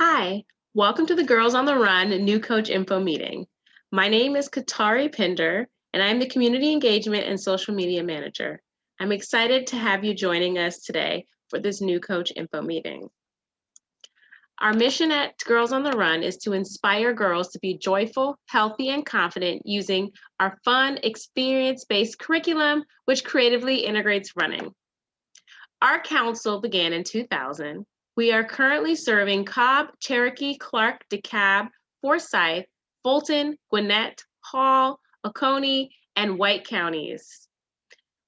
Hi, welcome to the Girls on the Run New Coach Info meeting. My name is Katari Pinder, and I'm the Community Engagement and Social Media Manager. I'm excited to have you joining us today for this New Coach Info meeting. Our mission at Girls on the Run is to inspire girls to be joyful, healthy, and confident using our fun, experience-based curriculum, which creatively integrates running. Our council began in 2000. We are currently serving Cobb, Cherokee, Clark, DeKalb, Forsyth, Fulton, Gwinnett, Hall, Oconee, and White counties.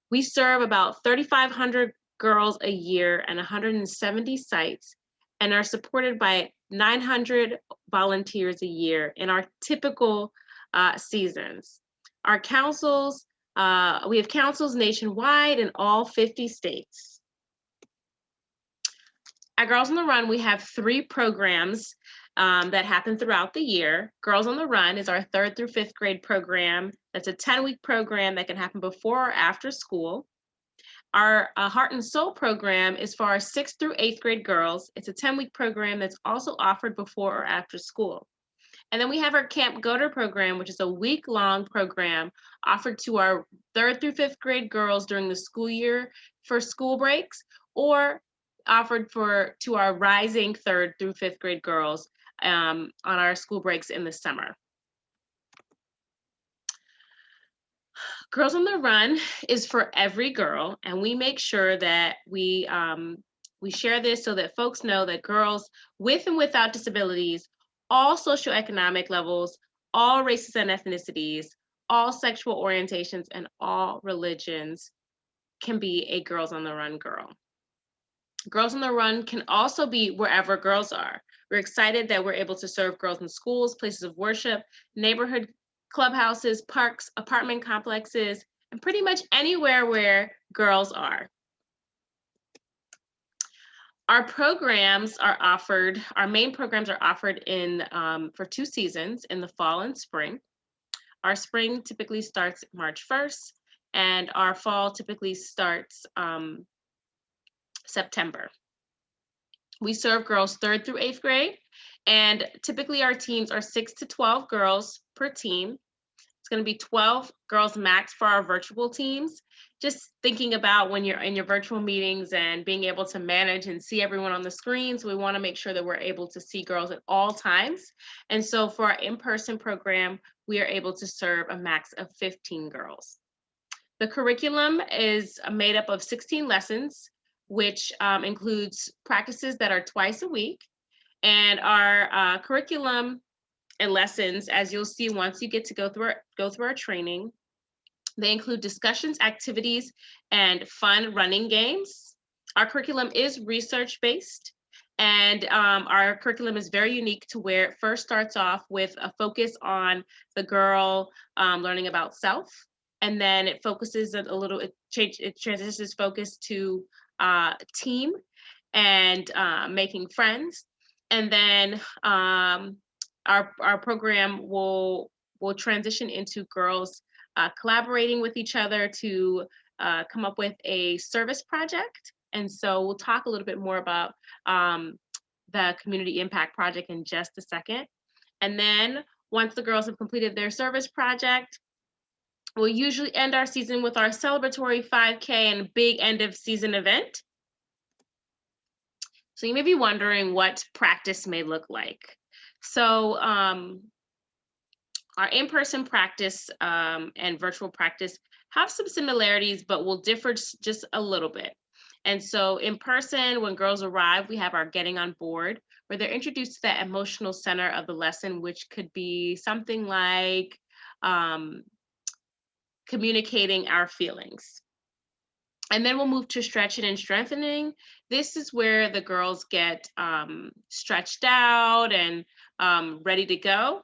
We serve about 3,500 girls a year and 170 sites and are supported by 900 volunteers a year in our typical seasons. Our councils, we have councils nationwide in all 50 states. At Girls on the Run, we have 3 programs that happen throughout the year. Girls on the Run is our 3rd through 5th grade program. That's a 10-week program that can happen before or after school. Our Heart and Soul program is for our 6th through 8th grade girls. It's a 10-week program that's also offered before or after school. And then we have our Camp Goater program, which is a week-long program offered to our 3rd through 5th grade girls during the school year for school breaks, or offered to our rising 3rd through 5th grade girls on our school breaks in the summer. Girls on the Run is for every girl, and we make sure that we share this so that folks know that girls with and without disabilities, all socioeconomic levels, all races and ethnicities, all sexual orientations, and all religions can be a Girls on the Run girl. Girls on the Run can also be wherever girls are. We're excited that we're able to serve girls in schools, places of worship, neighborhood clubhouses, parks, apartment complexes, and pretty much anywhere where girls are. Our programs are offered, our main programs are offered for 2 seasons, in the fall and spring. Our spring typically starts March 1st, and our fall typically starts September. We serve girls 3rd through 8th grade, and typically our teams are 6 to 12 girls per team. It's going to be 12 girls max for our virtual teams. Just thinking about when you're in your virtual meetings and being able to manage and see everyone on the screens, we want to make sure that we're able to see girls at all times. And so for our in-person program, we are able to serve a max of 15 girls. The curriculum is made up of 16 lessons, which includes practices that are twice a week. And our curriculum and lessons, as you'll see once you get to go through our training, they include discussions, activities, and fun running games. Our curriculum is research-based, and our curriculum is very unique to where it first starts off with a focus on the girl learning about self, and then it focuses a little, it transitions focus to team and making friends. And then our program will transition into girls collaborating with each other to come up with a service project. And so we'll talk a little bit more about the community impact project in just a second. And then once the girls have completed their service project, we'll usually end our season with our celebratory 5K and big end of season event. So you may be wondering what practice may look like. So our in-person practice and virtual practice have some similarities, but will differ just a little bit. And so in person, when girls arrive, we have our getting on board, where they're introduced to that emotional center of the lesson, which could be something like communicating our feelings. And then we'll move to stretching and strengthening. This is where the girls get stretched out and ready to go.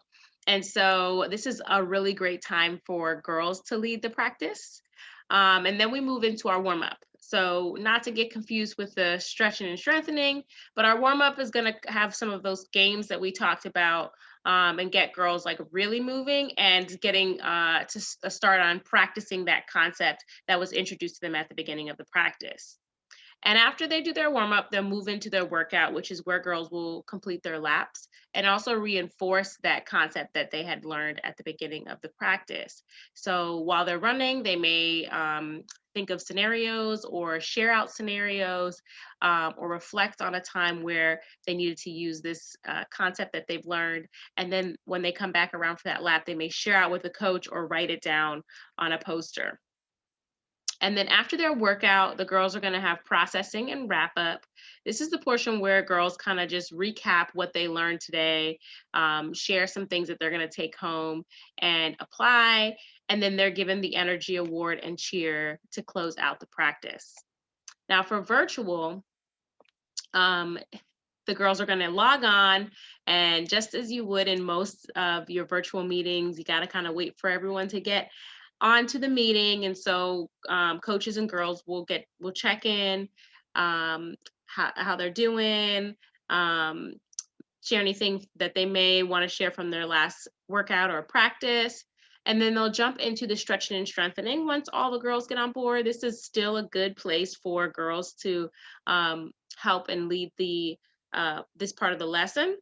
And so this is a really great time for girls to lead the practice. And then we move into our warm-up. So not to get confused with the stretching and strengthening, but our warm-up is gonna have some of those games that we talked about and get girls like really moving and getting to start on practicing that concept that was introduced to them at the beginning of the practice. And after they do their warm up, they'll move into their workout, which is where girls will complete their laps and also reinforce that concept that they had learned at the beginning of the practice. So while they're running, they may think of scenarios or share out scenarios, or reflect on a time where they needed to use this concept that they've learned. And then when they come back around for that lap, they may share out with the coach or write it down on a poster. And then after their workout, the girls are going to have processing and wrap up. This is the portion where girls kind of just recap what they learned today, share some things that they're going to take home and apply. And then they're given the energy award and cheer to close out the practice. Now, for virtual, um, the girls are going to log on, and just as you would in most of your virtual meetings, you got to kind of wait for everyone to get onto the meeting. And so coaches and girls will check in, how they're doing, um, share anything that they may want to share from their last workout or practice. And then they'll jump into the stretching and strengthening. Once all the girls get on board, this is still a good place for girls to help and lead this part of the lesson.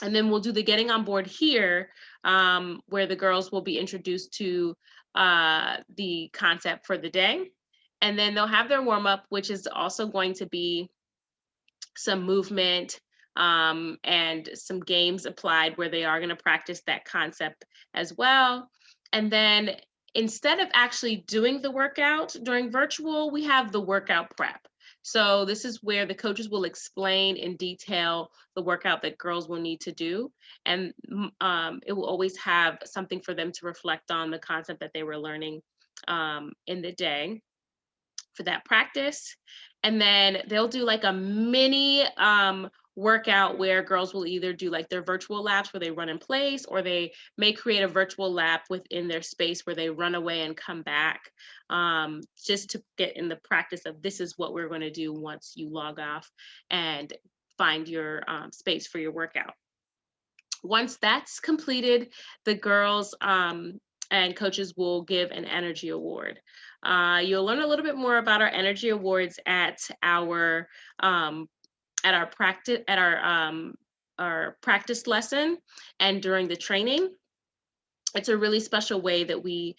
And then we'll do the getting on board here, where the girls will be introduced to the concept for the day. And then they'll have their warm up, which is also going to be some movement and some games applied where they are going to practice that concept as well. And then instead of actually doing the workout during virtual, we have the workout prep. So this is where the coaches will explain in detail the workout that girls will need to do. And it will always have something for them to reflect on the concept that they were learning in the day for that practice. And then they'll do like a mini workout where girls will either do like their virtual laps where they run in place, or they may create a virtual lap within their space where they run away and come back, just to get in the practice of this is what we're going to do once you log off and find your space for your workout. Once that's completed, the girls and coaches will give an energy award. You'll learn a little bit more about our energy awards at our practice our practice lesson and during the training. It's a really special way that we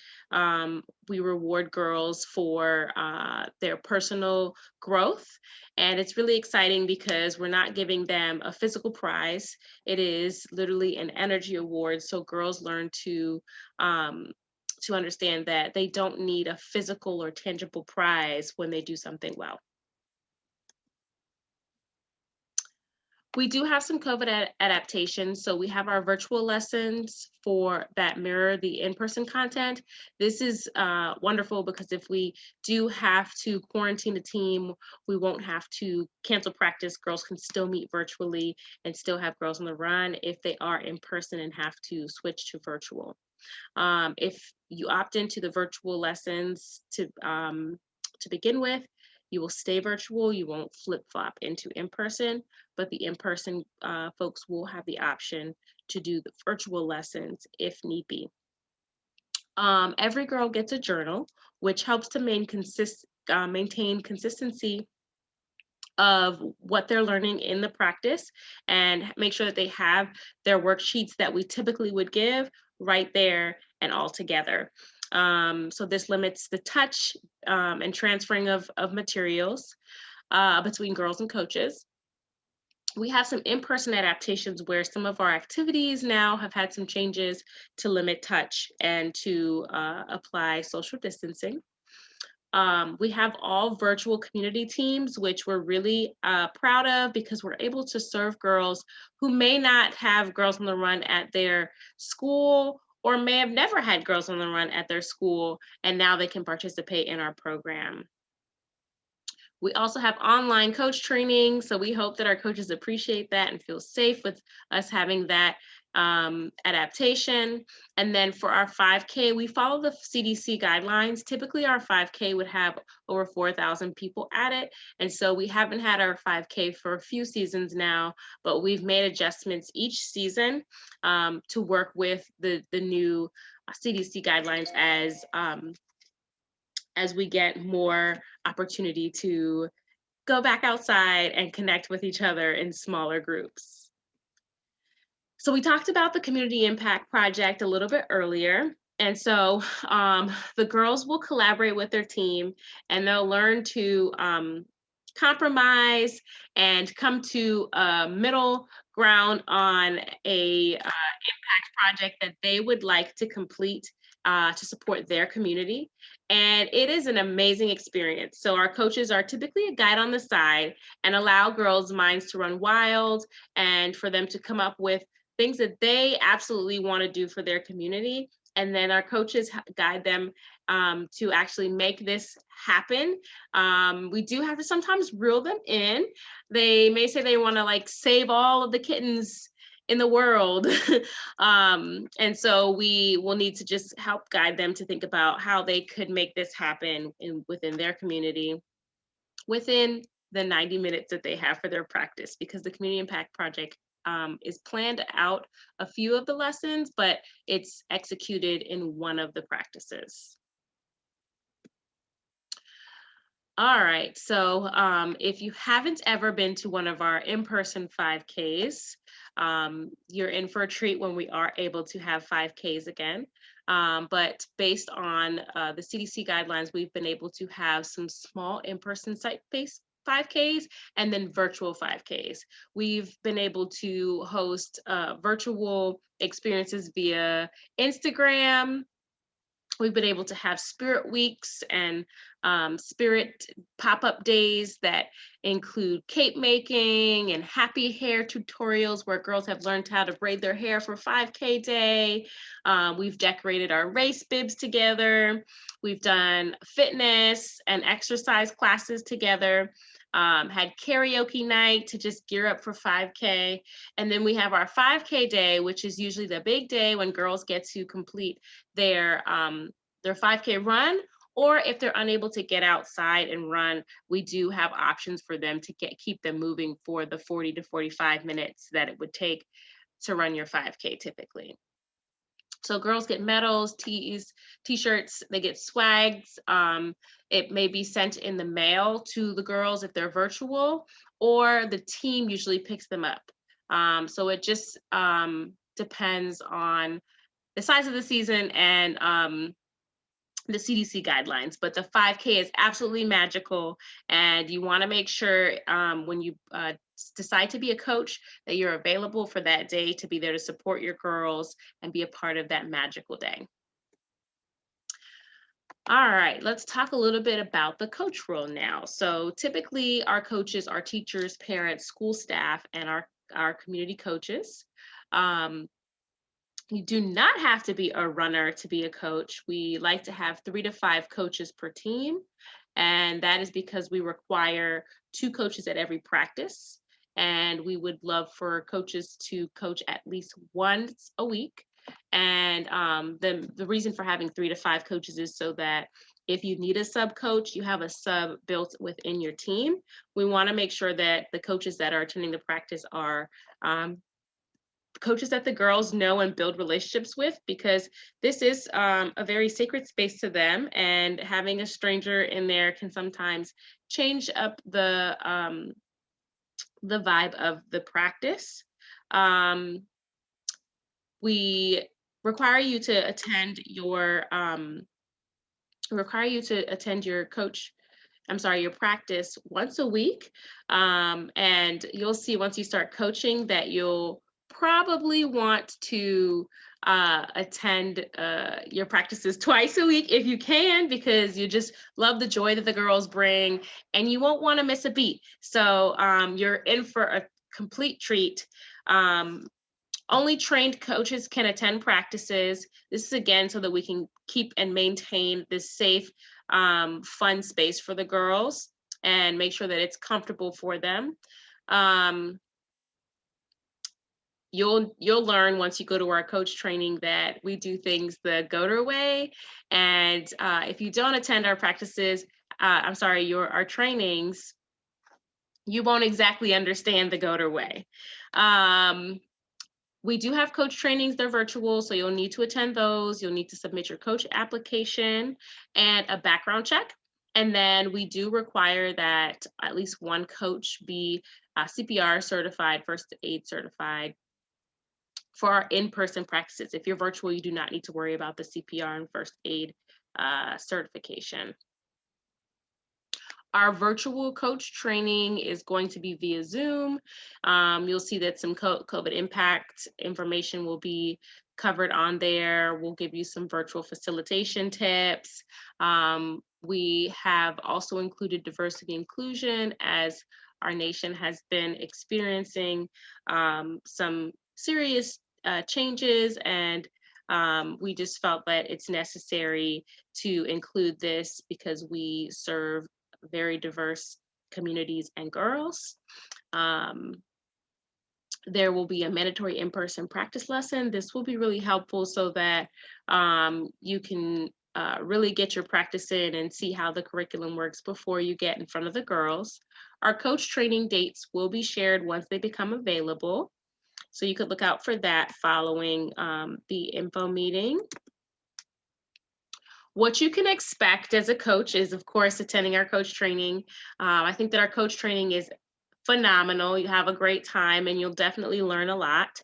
reward girls for their personal growth. And it's really exciting because we're not giving them a physical prize. It is literally an energy award. So girls learn to understand that they don't need a physical or tangible prize when they do something well. We do have some COVID adaptations. So we have our virtual lessons for that mirror the in-person content. This is wonderful because if we do have to quarantine the team, we won't have to cancel practice. Girls can still meet virtually and still have Girls on the Run if they are in person and have to switch to virtual. If you opt into the virtual lessons to begin with, you will stay virtual. You won't flip-flop into in-person, but the in-person folks will have the option to do the virtual lessons if need be. Every girl gets a journal, which helps to maintain consistency of what they're learning in the practice and make sure that they have their worksheets that we typically would give right there and all together. So this limits the touch and transferring of materials between girls and coaches. We have some in-person adaptations where some of our activities now have had some changes to limit touch and to apply social distancing. We have all virtual community teams, which we're really proud of because we're able to serve girls who may not have Girls on the Run at their school or may have never had Girls on the Run at their school, and now they can participate in our program. We also have online coach training, so we hope that our coaches appreciate that and feel safe with us having that adaptation. And then for our 5K, we follow the CDC guidelines. Typically our 5K would have over 4,000 people at it. And so we haven't had our 5K for a few seasons now, but we've made adjustments each season to work with the new CDC guidelines as we get more opportunity to go back outside and connect with each other in smaller groups. So we talked about the community impact project a little bit earlier. And so the girls will collaborate with their team and they'll learn to compromise and come to a middle ground on a impact project that they would like to complete to support their community. And it is an amazing experience. So our coaches are typically a guide on the side and allow girls' minds to run wild and for them to come up with things that they absolutely want to do for their community. And then our coaches guide them to actually make this happen. We do have to sometimes reel them in. They may say they want to like save all of the kittens in the world. And so we will need to just help guide them to think about how they could make this happen within their community within the 90 minutes that they have for their practice, because the Community Impact Project is planned out a few of the lessons, but it's executed in one of the practices. All right, so if you haven't ever been to one of our in-person 5Ks, you're in for a treat when we are able to have 5Ks again. But based on the CDC guidelines, we've been able to have some small in-person site-based 5Ks and then virtual 5Ks. We've been able to host virtual experiences via Instagram. We've been able to have spirit weeks and spirit pop-up days that include cape making and happy hair tutorials where girls have learned how to braid their hair for 5K day. We've decorated our race bibs together. We've done fitness and exercise classes together. Had karaoke night to just gear up for 5K. And then we have our 5K day, which is usually the big day when girls get to complete their 5K run, or if they're unable to get outside and run, we do have options for them to keep them moving for the 40 to 45 minutes that it would take to run your 5K typically. So girls get medals, tees, t-shirts, they get swags. It may be sent in the mail to the girls if they're virtual, or the team usually picks them up. So it just depends on the size of the season and the CDC guidelines, but the 5K is absolutely magical. And you wanna make sure when you decide to be a coach that you're available for that day to be there to support your girls and be a part of that magical day. All right, let's talk a little bit about the coach role now. So typically our coaches are teachers, parents, school staff, and our community coaches. You do not have to be a runner to be a coach. We like to have 3 to 5 coaches per team. And that is because we require 2 coaches at every practice. And we would love for coaches to coach at least once a week. And the reason for having 3 to 5 coaches is so that if you need a sub coach, you have a sub built within your team. We want to make sure that the coaches that are attending the practice are coaches that the girls know and build relationships with, because this is a very sacred space to them, and having a stranger in there can sometimes change up the vibe of the practice. We require you to attend your your practice once a week. And you'll see once you start coaching that you'll probably want to attend your practices twice a week if you can, because you just love the joy that the girls bring and you won't want to miss a beat. So you're in for a complete treat. Only trained coaches can attend practices. This is again so that we can keep and maintain this safe, fun space for the girls and make sure that it's comfortable for them. You'll learn once you go to our coach training that we do things the Goater way. And if you don't attend our practices, our trainings, you won't exactly understand the Goater way. We do have coach trainings, they're virtual, so you'll need to attend those. You'll need to submit your coach application and a background check. And then we do require that at least one coach be CPR certified, first aid certified for our in-person practices. If you're virtual, you do not need to worry about the CPR and first aid certification. Our virtual coach training is going to be via Zoom. You'll see that some COVID impact information will be covered on there. We'll give you some virtual facilitation tips. We have also included diversity inclusion, as our nation has been experiencing some serious changes, and we just felt that it's necessary to include this because we serve very diverse communities and girls. There will be a mandatory in-person practice lesson. This will be really helpful so that you can really get your practice in and see how the curriculum works before you get in front of the girls. Our coach training dates will be shared once they become available. So you could look out for that following the info meeting. What you can expect as a coach is, of course, attending our coach training. I think that our coach training is phenomenal. You have a great time and you'll definitely learn a lot.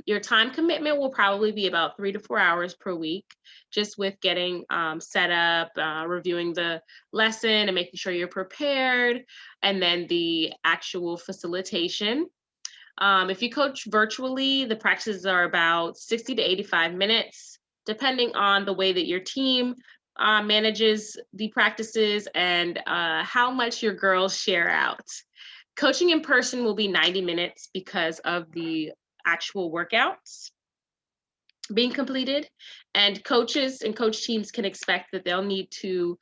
Your time commitment will probably be about 3 to 4 hours per week, just with getting set up, reviewing the lesson and making sure you're prepared, and then the actual facilitation. If you coach virtually, the practices are about 60 to 85 minutes, depending on the way that your team manages the practices and how much your girls share out. Coaching in person will be 90 minutes because of the actual workouts being completed, and coaches and coach teams can expect that they'll need to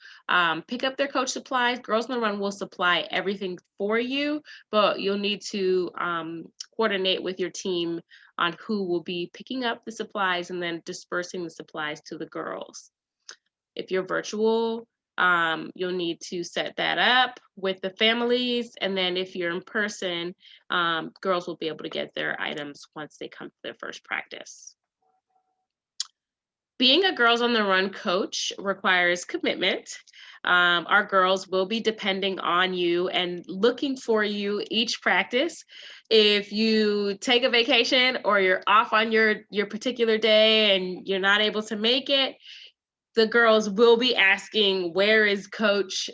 pick up their coach supplies. Girls on the Run will supply everything for you, but you'll need to coordinate with your team on who will be picking up the supplies and then dispersing the supplies to the girls. If you're virtual, you'll need to set that up with the families, and then if you're in person, girls will be able to get their items once they come to their first practice. Being a Girls on the Run coach requires commitment. Our girls will be depending on you and looking for you each practice. If you take a vacation or you're off on your particular day and you're not able to make it, the girls will be asking, where is Coach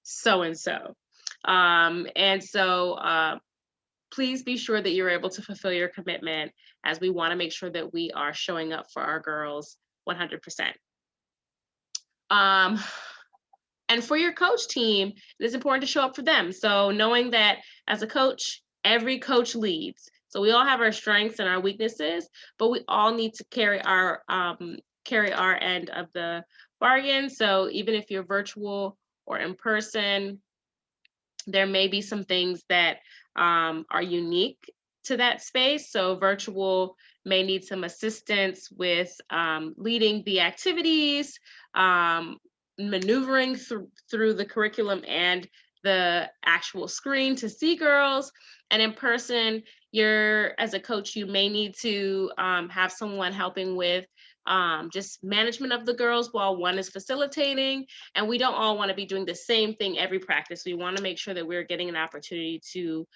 so-and-so? And so please be sure that you're able to fulfill your commitment, as we want to make sure that we are showing up for our girls 100%. And for your coach team, it is important to show up for them. So knowing that as a coach, every coach leads. So we all have our strengths and our weaknesses, but we all need to carry our end of the bargain. So even if you're virtual or in person, there may be some things that are unique to that space. So virtual may need some assistance with leading the activities, maneuvering through the curriculum and the actual screen to see girls. And in person, as a coach, you may need to have someone helping with just management of the girls while one is facilitating. And we don't all want to be doing the same thing every practice. We want to make sure that we're getting an opportunity to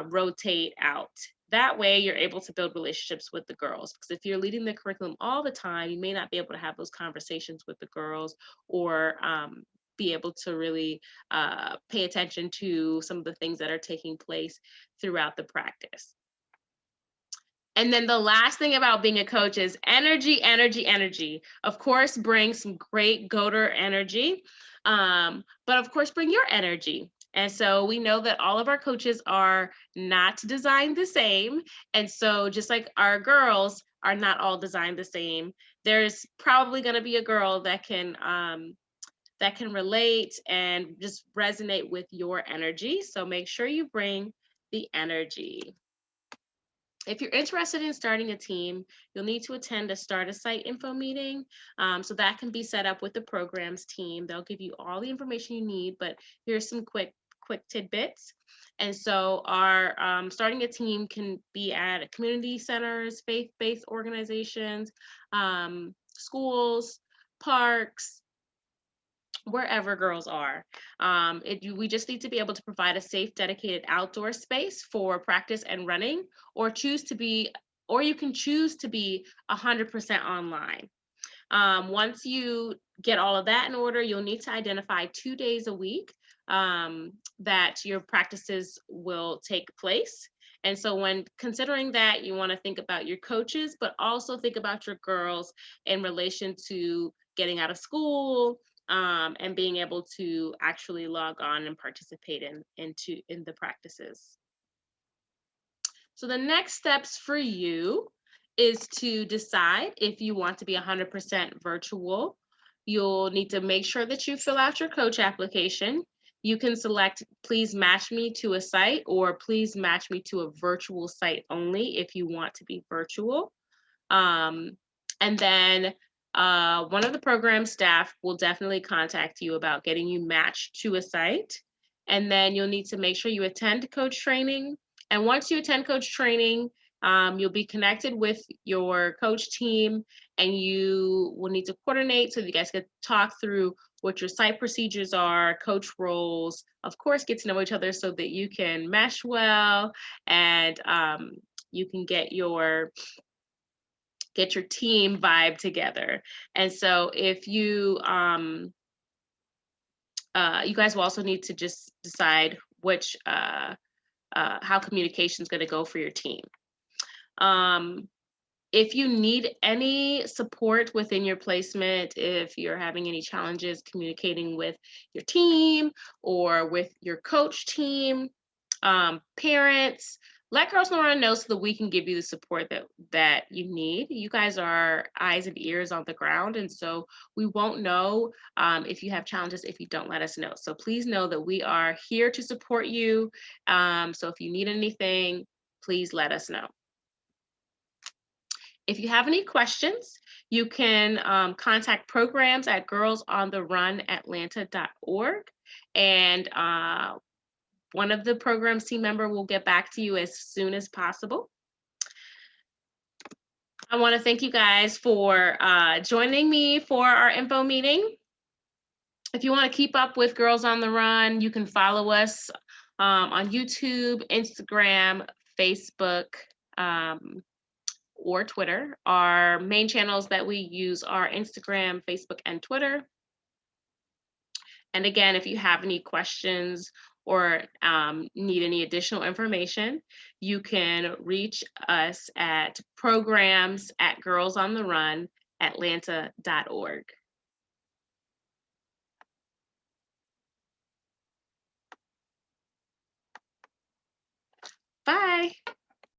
rotate out. That way you're able to build relationships with the girls, because if you're leading the curriculum all the time, you may not be able to have those conversations with the girls, or be able to really pay attention to some of the things that are taking place throughout the practice. And then the last thing about being a coach is energy, energy, energy. Of course, bring some great GOATer energy, but of course, bring your energy. And so we know that all of our coaches are not designed the same. And so just like our girls are not all designed the same, there's probably going to be a girl that can relate and just resonate with your energy. So make sure you bring the energy. If you're interested in starting a team, you'll need to attend a Start a Site info meeting. So that can be set up with the programs team. They'll give you all the information you need, but here's some quick tidbits. And so our starting a team can be at community centers, faith-based organizations, schools, parks, wherever girls are. We just need to be able to provide a safe, dedicated outdoor space for practice and running, or you can choose to be 100% online. Once you get all of that in order, you'll need to identify 2 days a week that your practices will take place. And so when considering that, you want to think about your coaches, but also think about your girls in relation to getting out of school, and being able to actually log on and participate in the practices. So the next steps for you is to decide if you want to be 100% virtual. You'll need to make sure that you fill out your coach application. You can select please match me to a site or please match me to a virtual site only if you want to be virtual. And then one of the program staff will definitely contact you about getting you matched to a site. And then you'll need to make sure you attend coach training. And once you attend coach training, you'll be connected with your coach team and you will need to coordinate so that you guys can talk through what your site procedures are, coach roles, of course, get to know each other so that you can mesh well and you can get your team vibe together. And so if you you guys will also need to just decide which how communication is going to go for your team. If you need any support within your placement, if you're having any challenges communicating with your team or with your coach team, parents, let Girls on the Run know so that we can give you the support that you need. You guys are eyes and ears on the ground, and so we won't know if you have challenges if you don't let us know. So please know that we are here to support you. So if you need anything, please let us know. If you have any questions, you can contact programs at girlsontherun.atlanta.org, and one of the programs team member will get back to you as soon as possible. I want to thank you guys for joining me for our info meeting. If you want to keep up with Girls on the Run, you can follow us on YouTube, Instagram, Facebook, or Twitter. Our main channels that we use are Instagram, Facebook, and Twitter. And again, if you have any questions or need any additional information, you can reach us at programs@girlsontherun.atlanta.org.